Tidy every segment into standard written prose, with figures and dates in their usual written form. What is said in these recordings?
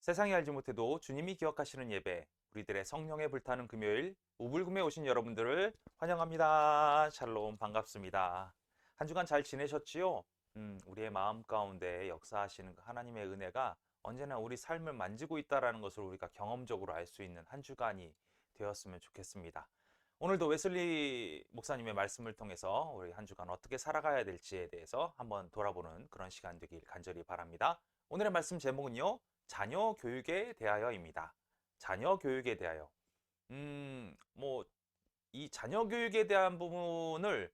세상이 알지 못해도 주님이 기억하시는 예배, 우리들의 성령에 불타는 금요일, 우불금에 오신 여러분들을 환영합니다. 샬롬 반갑습니다. 한 주간 잘 지내셨지요? 우리의 마음 가운데 역사하시는 그 하나님의 은혜가 언제나 우리 삶을 만지고 있다는 것을 우리가 경험적으로 알 수 있는 한 주간이 되었으면 좋겠습니다. 오늘도 웨슬리 목사님의 말씀을 통해서 우리 한 주간 어떻게 살아가야 될지에 대해서 한번 돌아보는 그런 시간 되길 간절히 바랍니다. 오늘의 말씀 제목은요, 자녀 교육에 대하여입니다. 자녀 교육에 대하여. 이 자녀 교육에 대한 부분을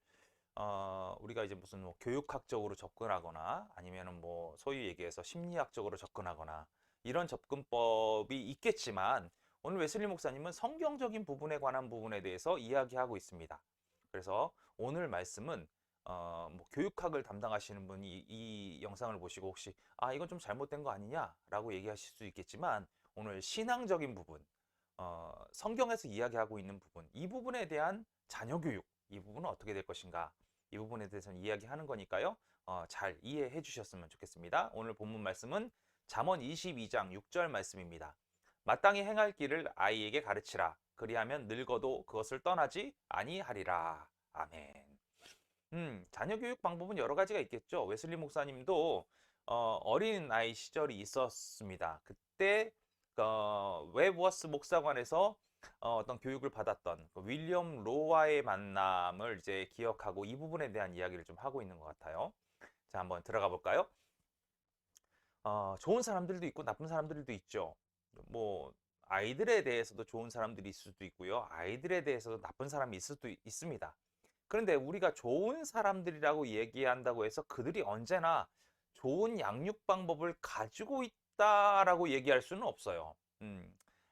우리가 이제 무슨 교육학적으로 접근하거나 아니면은 소위 얘기해서 심리학적으로 접근하거나 이런 접근법이 있겠지만 오늘 웨슬리 목사님은 성경적인 부분에 관한 부분에 대해서 이야기하고 있습니다. 그래서 오늘 말씀은 교육학을 담당하시는 분이 이 영상을 보시고 혹시 이건 좀 잘못된 거 아니냐라고 얘기하실 수 있겠지만 오늘 신앙적인 부분, 성경에서 이야기하고 있는 부분, 이 부분에 대한 자녀 교육, 이 부분은 어떻게 될 것인가, 이 부분에 대해서는 이야기하는 거니까요. 잘 이해해 주셨으면 좋겠습니다. 오늘 본문 말씀은 잠언 22장 6절 말씀입니다. 마땅히 행할 길을 아이에게 가르치라. 그리하면 늙어도 그것을 떠나지 아니하리라. 아멘. 자녀 교육 방법은 여러 가지가 있겠죠. 웨슬리 목사님도 어린 아이 시절이 있었습니다. 그때 웨브워스 목사관에서 어떤 교육을 받았던 그 윌리엄 로와의 만남을 이제 기억하고 이 부분에 대한 이야기를 좀 하고 있는 것 같아요. 자, 한번 들어가 볼까요? 좋은 사람들도 있고 나쁜 사람들도 있죠. 아이들에 대해서도 좋은 사람들이 있을 수도 있고요. 아이들에 대해서도 나쁜 사람이 있을 수도 있습니다. 그런데 우리가 좋은 사람들이라고 얘기한다고 해서 그들이 언제나 좋은 양육 방법을 가지고 있다라고 얘기할 수는 없어요.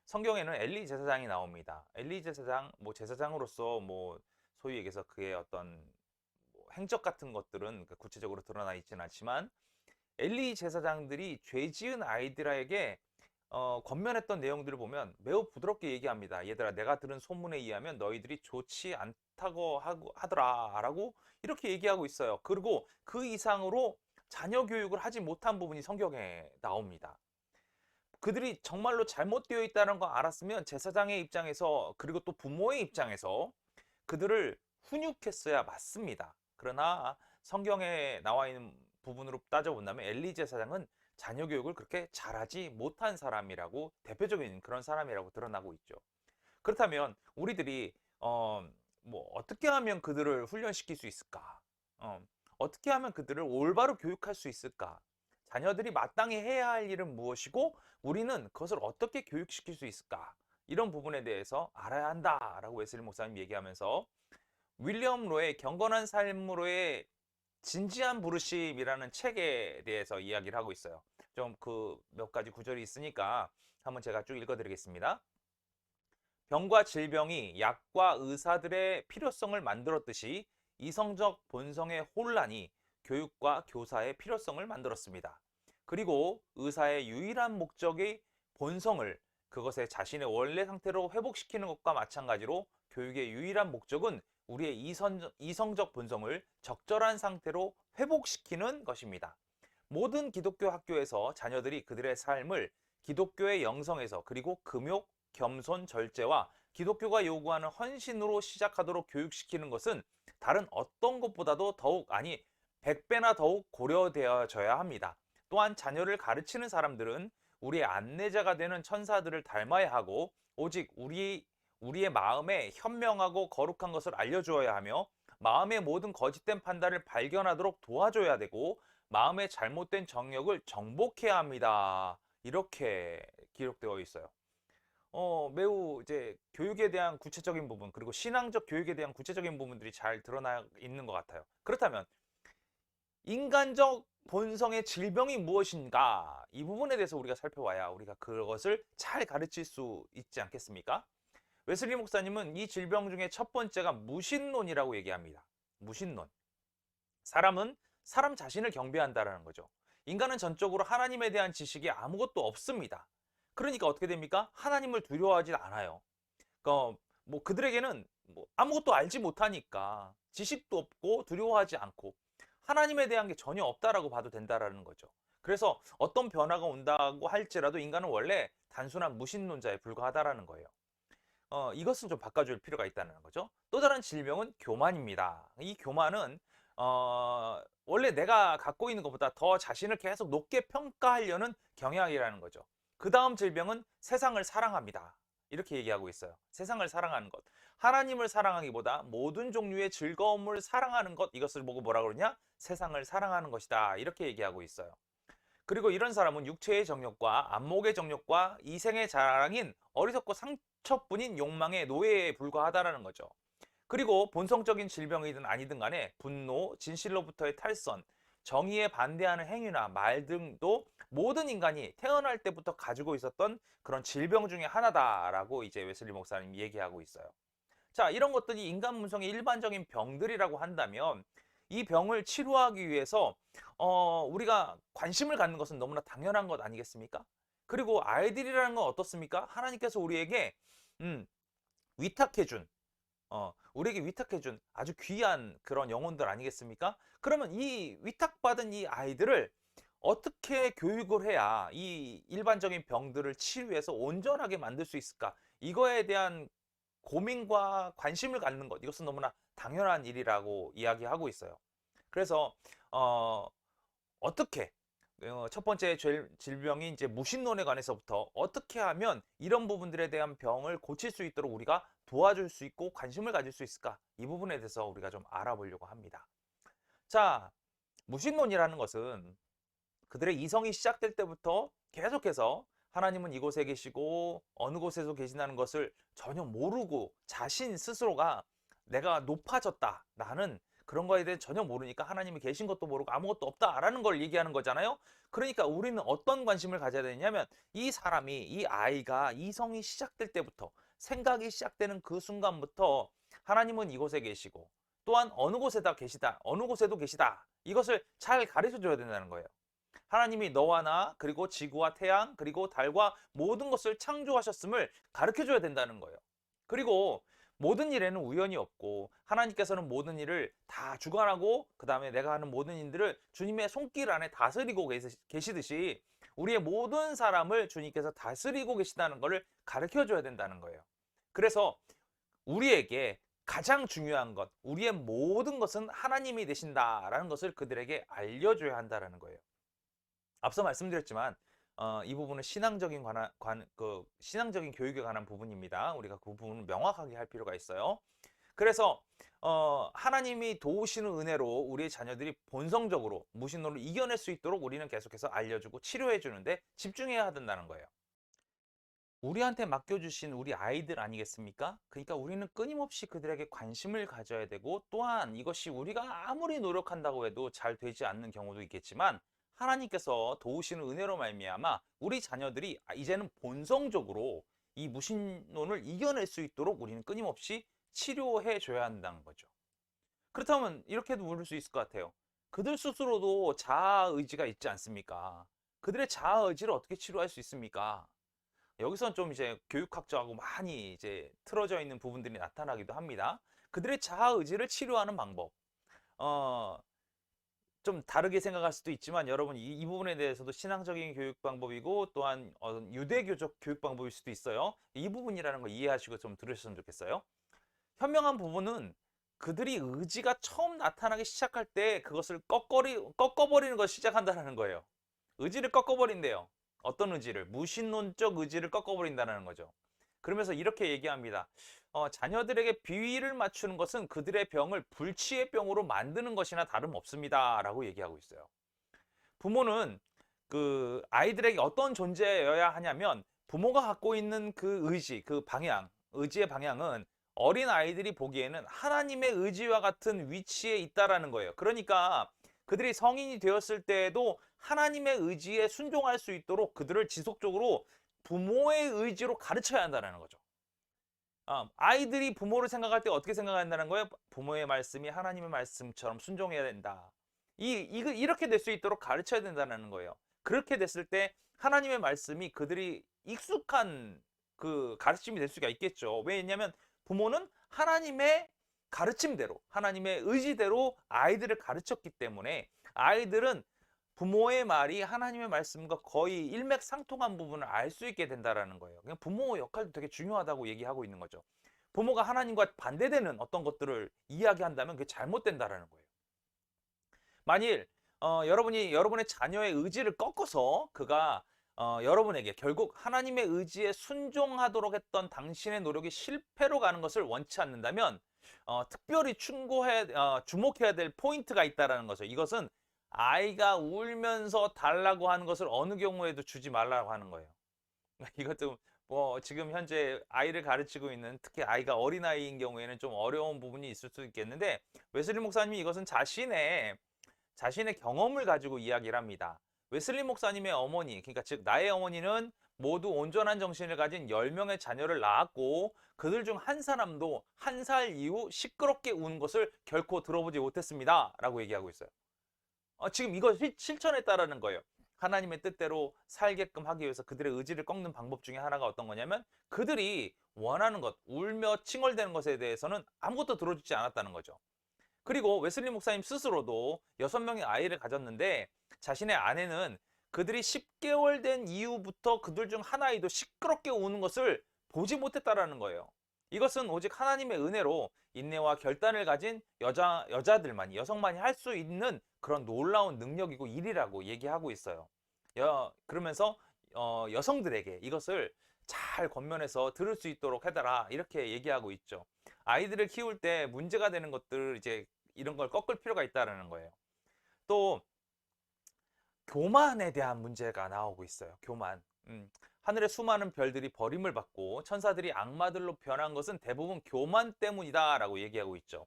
성경에는 엘리 제사장이 나옵니다. 엘리 제사장, 제사장으로서 소위 얘기해서 그의 어떤 행적 같은 것들은 구체적으로 드러나 있지는 않지만 엘리 제사장들이 죄 지은 아이들에게 권면했던 내용들을 보면 매우 부드럽게 얘기합니다. 얘들아, 내가 들은 소문에 의하면 너희들이 좋지 않다고 하더라 라고 이렇게 얘기하고 있어요. 그리고 그 이상으로 자녀 교육을 하지 못한 부분이 성경에 나옵니다. 그들이 정말로 잘못되어 있다는 거 알았으면 제사장의 입장에서 그리고 또 부모의 입장에서 그들을 훈육했어야 맞습니다. 그러나 성경에 나와 있는 부분으로 따져본다면 엘리 제사장은 자녀 교육을 그렇게 잘하지 못한 사람이라고, 대표적인 그런 사람이라고 드러나고 있죠. 그렇다면 우리들이 어떻게 하면 그들을 훈련시킬 수 있을까? 어떻게 하면 그들을 올바로 교육할 수 있을까? 자녀들이 마땅히 해야 할 일은 무엇이고 우리는 그것을 어떻게 교육시킬 수 있을까? 이런 부분에 대해서 알아야 한다라고 웨슬리 목사님 얘기하면서 윌리엄 로의 경건한 삶으로의 진지한 부르심이라는 책에 대해서 이야기를 하고 있어요. 좀 그 몇 가지 구절이 있으니까 한번 제가 쭉 읽어드리겠습니다. 병과 질병이 약과 의사들의 필요성을 만들었듯이 이성적 본성의 혼란이 교육과 교사의 필요성을 만들었습니다. 그리고 의사의 유일한 목적의 본성을 그것의 자신의 원래 상태로 회복시키는 것과 마찬가지로 교육의 유일한 목적은 우리의 이성적 본성을 적절한 상태로 회복시키는 것입니다. 모든 기독교 학교에서 자녀들이 그들의 삶을 기독교의 영성에서 그리고 금욕, 겸손, 절제와 기독교가 요구하는 헌신으로 시작하도록 교육시키는 것은 다른 어떤 것보다도 100배나 더욱 고려되어져야 합니다. 또한 자녀를 가르치는 사람들은 우리의 안내자가 되는 천사들을 닮아야 하고 오직 우리의 마음에 현명하고 거룩한 것을 알려주어야 하며 마음의 모든 거짓된 판단을 발견하도록 도와줘야 되고 마음의 잘못된 정욕을 정복해야 합니다. 이렇게 기록되어 있어요. 매우 이제 교육에 대한 구체적인 부분 그리고 신앙적 교육에 대한 구체적인 부분들이 잘 드러나 있는 것 같아요. 그렇다면 인간적 본성의 질병이 무엇인가? 이 부분에 대해서 우리가 살펴봐야 우리가 그것을 잘 가르칠 수 있지 않겠습니까? 웨슬리 목사님은 이 질병 중에 첫 번째가 무신론이라고 얘기합니다. 무신론. 사람은 사람 자신을 경배한다라는 거죠. 인간은 전적으로 하나님에 대한 지식이 아무것도 없습니다. 그러니까 어떻게 됩니까? 하나님을 두려워하지 않아요. 그들에게는 아무것도 알지 못하니까 지식도 없고 두려워하지 않고 하나님에 대한 게 전혀 없다라고 봐도 된다라는 거죠. 그래서 어떤 변화가 온다고 할지라도 인간은 원래 단순한 무신론자에 불과하다라는 거예요. 이것을 좀 바꿔줄 필요가 있다는 거죠. 또 다른 질병은 교만입니다. 이 교만은 원래 내가 갖고 있는 것보다 더 자신을 계속 높게 평가하려는 경향이라는 거죠. 그 다음 질병은 세상을 사랑합니다. 이렇게 얘기하고 있어요. 세상을 사랑하는 것. 하나님을 사랑하기보다 모든 종류의 즐거움을 사랑하는 것, 이것을 보고 뭐라 그러냐? 세상을 사랑하는 것이다. 이렇게 얘기하고 있어요. 그리고 이런 사람은 육체의 정욕과 안목의 정욕과 이생의 자랑인 어리석고 상처뿐인 욕망의 노예에 불과하다라는 거죠. 그리고 본성적인 질병이든 아니든 간에 분노, 진실로부터의 탈선, 정의에 반대하는 행위나 말 등도 모든 인간이 태어날 때부터 가지고 있었던 그런 질병 중에 하나다라고 이제 웨슬리 목사님이 얘기하고 있어요. 자, 이런 것들이 인간 문성의 일반적인 병들이라고 한다면 이 병을 치료하기 위해서 우리가 관심을 갖는 것은 너무나 당연한 것 아니겠습니까? 그리고 아이들이라는 건 어떻습니까? 하나님께서 우리에게 위탁해준 우리에게 위탁해준 아주 귀한 그런 영혼들 아니겠습니까? 그러면 이 위탁받은 이 아이들을 어떻게 교육을 해야 이 일반적인 병들을 치유해서 온전하게 만들 수 있을까? 이거에 대한 고민과 관심을 갖는 것, 이것은 너무나 당연한 일이라고 이야기하고 있어요. 그래서 어떻게 첫 번째 질병이 이제 무신론에 관해서부터 어떻게 하면 이런 부분들에 대한 병을 고칠 수 있도록 우리가 도와줄 수 있고 관심을 가질 수 있을까? 이 부분에 대해서 우리가 좀 알아보려고 합니다. 자, 무신론이라는 것은 그들의 이성이 시작될 때부터 계속해서 하나님은 이곳에 계시고 어느 곳에서 계신다는 것을 전혀 모르고 자신 스스로가 내가 높아졌다. 나는 그런 거에 대해 전혀 모르니까 하나님이 계신 것도 모르고 아무것도 없다라는 걸 얘기하는 거잖아요. 그러니까 우리는 어떤 관심을 가져야 되냐면 이 사람이, 이 아이가 이성이 시작될 때부터 생각이 시작되는 그 순간부터 하나님은 이곳에 계시고 또한 어느 곳에다 계시다, 어느 곳에도 계시다. 이것을 잘 가르쳐 줘야 된다는 거예요. 하나님이 너와 나 그리고 지구와 태양 그리고 달과 모든 것을 창조하셨음을 가르쳐 줘야 된다는 거예요. 그리고 모든 일에는 우연이 없고 하나님께서는 모든 일을 다 주관하고 그 다음에 내가 하는 모든 일들을 주님의 손길 안에 다스리고 계시듯이 우리의 모든 사람을 주님께서 다스리고 계시다는 것을 가르쳐 줘야 된다는 거예요. 그래서 우리에게 가장 중요한 것, 우리의 모든 것은 하나님이 되신다라는 것을 그들에게 알려줘야 한다는 거예요. 앞서 말씀드렸지만 이 부분은 신앙적인 교육에 관한 부분입니다. 우리가 그 부분을 명확하게 할 필요가 있어요. 그래서 하나님이 도우시는 은혜로 우리의 자녀들이 본성적으로 무신론을 이겨낼 수 있도록 우리는 계속해서 알려주고 치료해 주는데 집중해야 된다는 거예요. 우리한테 맡겨주신 우리 아이들 아니겠습니까? 그러니까 우리는 끊임없이 그들에게 관심을 가져야 되고 또한 이것이 우리가 아무리 노력한다고 해도 잘 되지 않는 경우도 있겠지만 하나님께서 도우시는 은혜로 말미암아 우리 자녀들이 이제는 본성적으로 이 무신론을 이겨낼 수 있도록 우리는 끊임없이 치료해 줘야 한다는 거죠. 그렇다면 이렇게도 물을 수 있을 것 같아요. 그들 스스로도 자아 의지가 있지 않습니까? 그들의 자아 의지를 어떻게 치료할 수 있습니까? 여기선 좀 이제 교육학적하고 많이 이제 틀어져 있는 부분들이 나타나기도 합니다. 그들의 자아 의지를 치료하는 방법. 어, 좀 다르게 생각할 수도 있지만 여러분 이 부분에 대해서도 신앙적인 교육 방법이고 또한 유대교적 교육 방법일 수도 있어요. 이 부분이라는 거 이해하시고 좀 들으셨으면 좋겠어요. 현명한 부분은 그들이 의지가 처음 나타나기 시작할 때 그것을 꺾어버리는 것을 시작한다는 거예요. 의지를 꺾어버린대요. 어떤 의지를? 무신론적 의지를 꺾어버린다는 거죠. 그러면서 이렇게 얘기합니다. 자녀들에게 비위를 맞추는 것은 그들의 병을 불치의 병으로 만드는 것이나 다름없습니다. 라고 얘기하고 있어요. 부모는 그 아이들에게 어떤 존재여야 하냐면 부모가 갖고 있는 그 의지, 그 방향, 의지의 방향은 어린 아이들이 보기에는 하나님의 의지와 같은 위치에 있다라는 거예요. 그러니까 그들이 성인이 되었을 때에도 하나님의 의지에 순종할 수 있도록 그들을 지속적으로 부모의 의지로 가르쳐야 한다는 거죠. 아이들이 부모를 생각할 때 어떻게 생각한다는 거예요? 부모의 말씀이 하나님의 말씀처럼 순종해야 된다. 이렇게 될 수 있도록 가르쳐야 된다는 거예요. 그렇게 됐을 때 하나님의 말씀이 그들이 익숙한 그 가르침이 될 수가 있겠죠. 왜냐하면 부모는 하나님의 가르침대로, 하나님의 의지대로 아이들을 가르쳤기 때문에 아이들은 부모의 말이 하나님의 말씀과 거의 일맥상통한 부분을 알 수 있게 된다라는 거예요. 그냥 부모 역할도 되게 중요하다고 얘기하고 있는 거죠. 부모가 하나님과 반대되는 어떤 것들을 이야기한다면 그게 잘못된다라는 거예요. 만일 여러분이 여러분의 자녀의 의지를 꺾어서 그가 여러분에게 결국 하나님의 의지에 순종하도록 했던 당신의 노력이 실패로 가는 것을 원치 않는다면 특별히 주목해야 될 포인트가 있다라는 거죠. 이것은 아이가 울면서 달라고 하는 것을 어느 경우에도 주지 말라고 하는 거예요. 이것도 뭐 지금 현재 아이를 가르치고 있는 특히 아이가 어린아이인 경우에는 좀 어려운 부분이 있을 수 있겠는데 웨슬리 목사님이 이것은 자신의 경험을 가지고 이야기를 합니다. 웨슬리 목사님의 어머니, 그러니까 즉 나의 어머니는 모두 온전한 정신을 가진 10명의 자녀를 낳았고 그들 중 한 사람도 1살 이후 시끄럽게 우는 것을 결코 들어보지 못했습니다. 라고 얘기하고 있어요. 지금 이거 실천했다라는 거예요. 하나님의 뜻대로 살게끔 하기 위해서 그들의 의지를 꺾는 방법 중에 하나가 어떤 거냐면 그들이 원하는 것, 울며 칭얼대는 것에 대해서는 아무것도 들어주지 않았다는 거죠. 그리고 웨슬리 목사님 스스로도 6명의 아이를 가졌는데 자신의 아내는 그들이 10개월 된 이후부터 그들 중 한 아이도 시끄럽게 우는 것을 보지 못했다라는 거예요. 이것은 오직 하나님의 은혜로 인내와 결단을 가진 여자들만이, 여성만이 할 수 있는 그런 놀라운 능력이고 일이라고 얘기하고 있어요. 그러면서 여성들에게 이것을 잘 권면해서 들을 수 있도록 해달라 이렇게 얘기하고 있죠. 아이들을 키울 때 문제가 되는 것들 이제 이런 걸 꺾을 필요가 있다는 거예요. 또 교만에 대한 문제가 나오고 있어요. 교만. 하늘의 수많은 별들이 버림을 받고 천사들이 악마들로 변한 것은 대부분 교만 때문이다라고 얘기하고 있죠.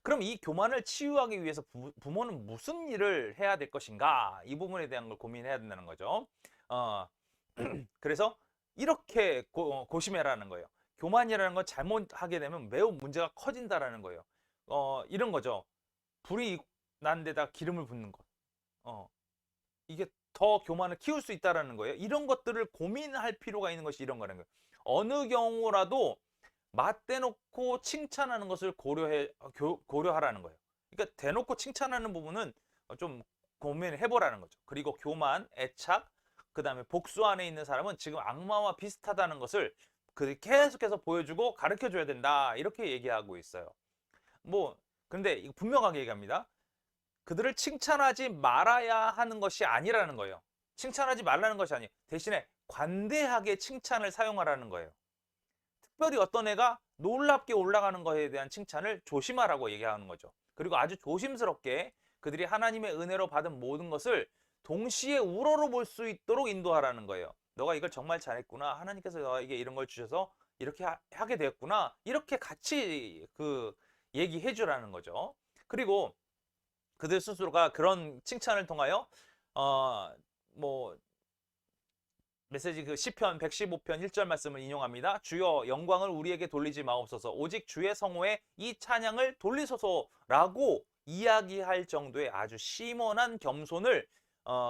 그럼 이 교만을 치유하기 위해서 부모는 무슨 일을 해야 될 것인가? 이 부분에 대한 걸 고민해야 된다는 거죠. 그래서 이렇게 고심해라는 거예요. 교만이라는 건 잘못하게 되면 매우 문제가 커진다라는 거예요. 이런 거죠. 불이 난 데다 기름을 붓는 것. 이게 더 교만을 키울 수 있다라는 거예요. 이런 것들을 고민할 필요가 있는 것이 이런 거라는 거예요. 어느 경우라도 맞대놓고 칭찬하는 것을 고려하라는 거예요. 그러니까 대놓고 칭찬하는 부분은 좀 고민을 해보라는 거죠. 그리고 교만, 애착, 그 다음에 복수 안에 있는 사람은 지금 악마와 비슷하다는 것을 계속해서 보여주고 가르쳐줘야 된다. 이렇게 얘기하고 있어요. 근데 분명하게 얘기합니다. 그들을 칭찬하지 말아야 하는 것이 아니라는 거예요. 칭찬하지 말라는 것이 아니에요. 대신에 관대하게 칭찬을 사용하라는 거예요. 특별히 어떤 애가 놀랍게 올라가는 것에 대한 칭찬을 조심하라고 얘기하는 거죠. 그리고 아주 조심스럽게 그들이 하나님의 은혜로 받은 모든 것을 동시에 우러러 볼 수 있도록 인도하라는 거예요. 너가 이걸 정말 잘했구나. 하나님께서 너에게 이런 걸 주셔서 이렇게 하게 되었구나. 이렇게 같이 얘기해 주라는 거죠. 그리고 그들 스스로가 그런 칭찬을 통하여 메시지 시편 115편 1절 말씀을 인용합니다. 주여 영광을 우리에게 돌리지 마옵소서. 오직 주의 성호에 이 찬양을 돌리소서라고 이야기할 정도의 아주 심원한 겸손을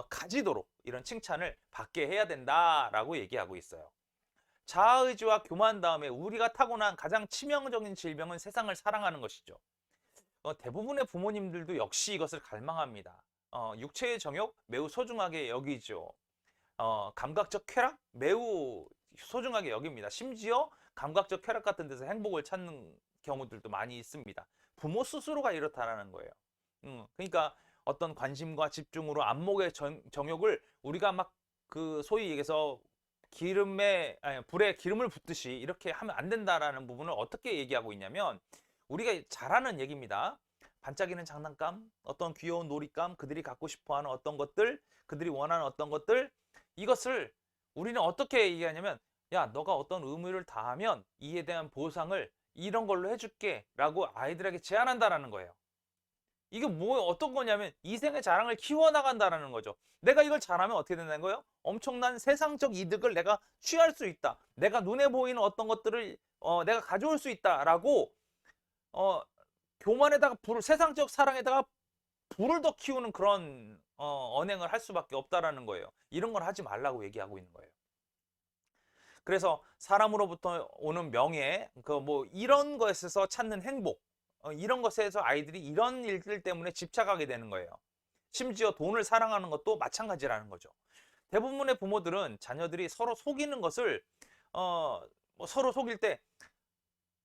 가지도록 이런 칭찬을 받게 해야 된다라고 얘기하고 있어요. 자아의지와 교만 다음에 우리가 타고난 가장 치명적인 질병은 세상을 사랑하는 것이죠. 대부분의 부모님들도 역시 이것을 갈망합니다. 육체의 정욕 매우 소중하게 여기죠. 감각적 쾌락 매우 소중하게 여깁니다. 심지어 감각적 쾌락 같은 데서 행복을 찾는 경우들도 많이 있습니다. 부모 스스로가 이렇다라는 거예요. 그러니까 어떤 관심과 집중으로 안목의 정욕을 우리가 막 소위 얘기해서 불에 기름을 붓듯이 이렇게 하면 안 된다라는 부분을 어떻게 얘기하고 있냐면 우리가 잘 아는 얘기입니다. 반짝이는 장난감, 어떤 귀여운 놀잇감, 그들이 갖고 싶어하는 어떤 것들, 그들이 원하는 어떤 것들, 이것을 우리는 어떻게 얘기하냐면 야, 너가 어떤 의무를 다하면 이에 대한 보상을 이런 걸로 해줄게 라고 아이들에게 제안한다라는 거예요. 이게 어떤 거냐면 이생의 자랑을 키워나간다라는 거죠. 내가 이걸 잘하면 어떻게 된다는 거예요? 엄청난 세상적 이득을 내가 취할 수 있다. 내가 눈에 보이는 어떤 것들을 내가 가져올 수 있다라고 교만에다가 세상적 사랑에다가 불을 더 키우는 그런 언행을 할 수밖에 없다라는 거예요. 이런 걸 하지 말라고 얘기하고 있는 거예요. 그래서 사람으로부터 오는 명예, 이런 것에서 찾는 행복, 이런 것에서 아이들이 이런 일들 때문에 집착하게 되는 거예요. 심지어 돈을 사랑하는 것도 마찬가지라는 거죠. 대부분의 부모들은 자녀들이 서로 속이는 것을 뭐 서로 속일 때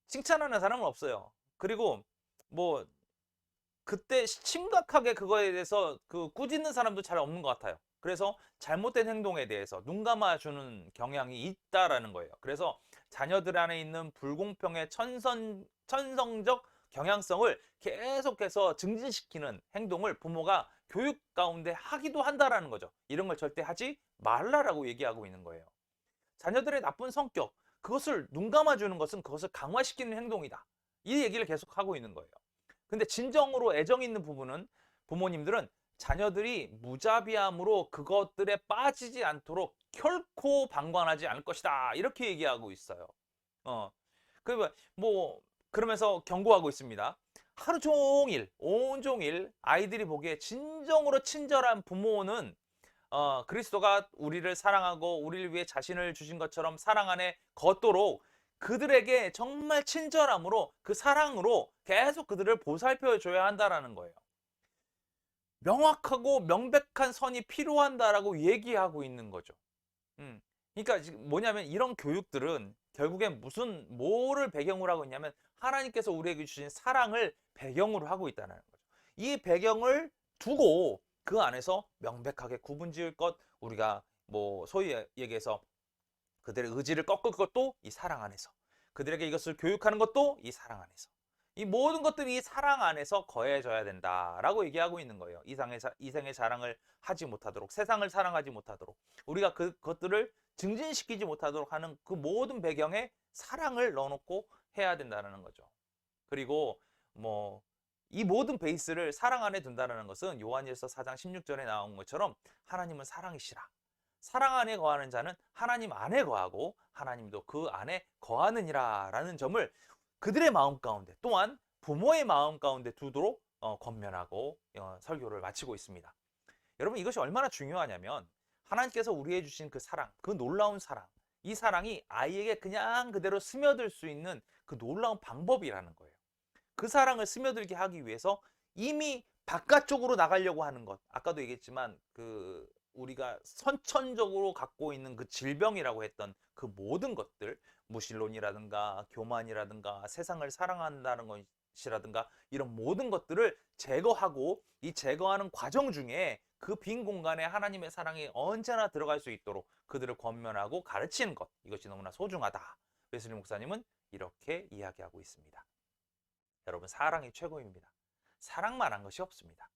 칭찬하는 사람은 없어요. 그리고 뭐 그때 심각하게 그거에 대해서 그 꾸짖는 사람도 잘 없는 것 같아요. 그래서 잘못된 행동에 대해서 눈 감아주는 경향이 있다라는 거예요. 그래서 자녀들 안에 있는 불공평의 천성적 경향성을 계속해서 증진시키는 행동을 부모가 교육 가운데 하기도 한다라는 거죠. 이런 걸 절대 하지 말라라고 얘기하고 있는 거예요. 자녀들의 나쁜 성격, 그것을 눈 감아주는 것은 그것을 강화시키는 행동이다. 이 얘기를 계속 하고 있는 거예요. 근데 진정으로 애정 있는 부분은 부모님들은 자녀들이 무자비함으로 그것들에 빠지지 않도록 결코 방관하지 않을 것이다. 이렇게 얘기하고 있어요. 뭐 그러면서 경고하고 있습니다. 하루 종일, 온종일 아이들이 보기에 진정으로 친절한 부모는 그리스도가 우리를 사랑하고 우리를 위해 자신을 주신 것처럼 사랑 안에 걷도록 그들에게 정말 친절함으로 그 사랑으로 계속 그들을 보살펴 줘야 한다라는 거예요. 명확하고 명백한 선이 필요한다라고 얘기하고 있는 거죠. 그러니까 지금 뭐냐면 이런 교육들은 결국엔 뭐를 배경으로 하고 있냐면 하나님께서 우리에게 주신 사랑을 배경으로 하고 있다는 거죠. 이 배경을 두고 그 안에서 명백하게 구분지을 것, 우리가 뭐 소위 얘기해서 그들의 의지를 꺾을 것도 이 사랑 안에서, 그들에게 이것을 교육하는 것도 이 사랑 안에서, 이 모든 것들이 이 사랑 안에서 거해져야 된다라고 얘기하고 있는 거예요. 이생의 자랑을 하지 못하도록, 세상을 사랑하지 못하도록, 우리가 그것들을 증진시키지 못하도록 하는 그 모든 배경에 사랑을 넣어놓고 해야 된다는 거죠. 그리고 뭐 이 모든 베이스를 사랑 안에 둔다는 것은 요한일서 4장 16절에 나온 것처럼 하나님은 사랑이시라. 사랑 안에 거하는 자는 하나님 안에 거하고 하나님도 그 안에 거하느니라 라는 점을 그들의 마음 가운데, 또한 부모의 마음 가운데 두도록 권면하고 설교를 마치고 있습니다. 여러분, 이것이 얼마나 중요하냐면 하나님께서 우리에게 주신 그 사랑, 그 놀라운 사랑, 이 사랑이 아이에게 그냥 그대로 스며들 수 있는 그 놀라운 방법이라는 거예요. 그 사랑을 스며들게 하기 위해서 이미 바깥쪽으로 나가려고 하는 것, 아까도 얘기했지만 그 우리가 선천적으로 갖고 있는 그 질병이라고 했던 그 모든 것들, 무신론이라든가 교만이라든가 세상을 사랑한다는 것이라든가 이런 모든 것들을 제거하고, 이 제거하는 과정 중에 그 빈 공간에 하나님의 사랑이 언제나 들어갈 수 있도록 그들을 권면하고 가르치는 것, 이것이 너무나 소중하다. 웨슬리 목사님은 이렇게 이야기하고 있습니다. 여러분, 사랑이 최고입니다. 사랑만 한 것이 없습니다.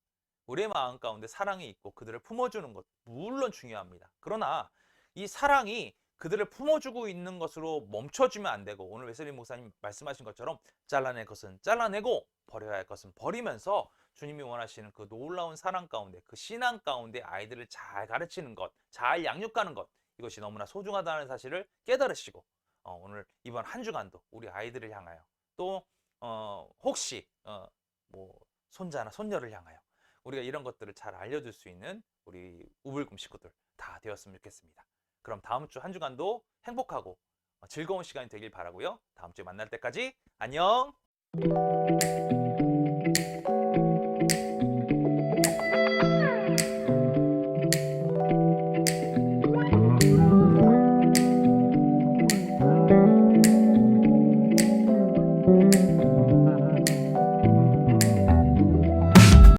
우리의 마음 가운데 사랑이 있고 그들을 품어주는 것 물론 중요합니다. 그러나 이 사랑이 그들을 품어주고 있는 것으로 멈춰주면 안 되고, 오늘 웨슬리 목사님 말씀하신 것처럼 잘라낼 것은 잘라내고 버려야 할 것은 버리면서 주님이 원하시는 그 놀라운 사랑 가운데, 그 신앙 가운데 아이들을 잘 가르치는 것, 잘 양육하는 것, 이것이 너무나 소중하다는 사실을 깨달으시고 오늘 이번 한 주간도 우리 아이들을 향하여, 또 혹시 뭐 손자나 손녀를 향하여 우리가 이런 것들을 잘 알려줄 수 있는 우리 우불금 식구들 다 되었으면 좋겠습니다. 그럼 다음 주 한 주간도 행복하고 즐거운 시간이 되길 바라고요. 다음 주에 만날 때까지 안녕.